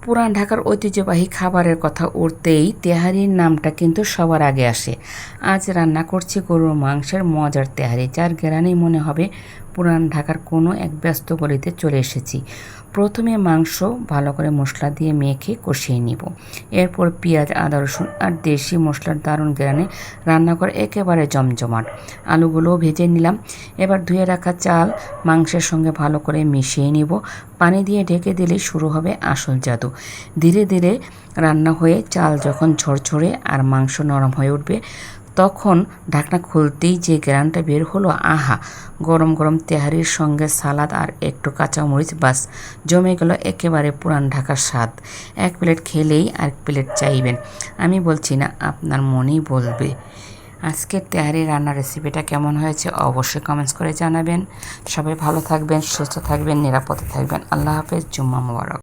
পুরান ঢাকার ঐতিহ্যবাহী খাবারের কথা উঠতেই তেহারির নামটা কিন্তু সবার আগে আসে। আজ রান্না করছি গরুর মাংসের মজার তেহারি, যার ঘ্রাণেই মনে হবে পুরান ঢাকার কোনো এক ব্যস্ত গলিতে চলে এসেছি। প্রথমে মাংস ভালো করে মশলা দিয়ে মেখে কষিয়ে নিব। এরপর পেঁয়াজ, আদা, রসুন আর দেশি মশলার দারুণ ঘ্রাণে রান্না করে একেবারে জমজমাট। আলুগুলোও ভেজে নিলাম। এবার ধুয়ে রাখা চাল মাংসের সঙ্গে ভালো করে মিশিয়ে নিব। পানি দিয়ে ঢেকে দিলে শুরু হবে আসল জাদু। ধীরে ধীরে রান্না হয়ে চাল যখন ঝরঝরে আর মাংস নরম হয়ে উঠবে, তখন ঢাকনা খুলতেই যে ঘ্রাণটা বের হলো, আহা! গরম গরম তেহারির সঙ্গে সালাদ আর একটু কাঁচামরিচ, বাস জমে গেল একেবারে পুরান ঢাকার স্বাদ। এক প্লেট খেলেই আর প্লেট চাইবেন। আমি বলছি না, আপনার মনেই বলবে। আজকের তেহারি রান্নার রেসিপিটা কেমন হয়েছে অবশ্যই কমেন্টস করে জানাবেন। সবাই ভালো থাকবেন, সুস্থ থাকবেন, নিরাপদে থাকবেন। আল্লাহ হাফেজ। জুম্মা মোবারক।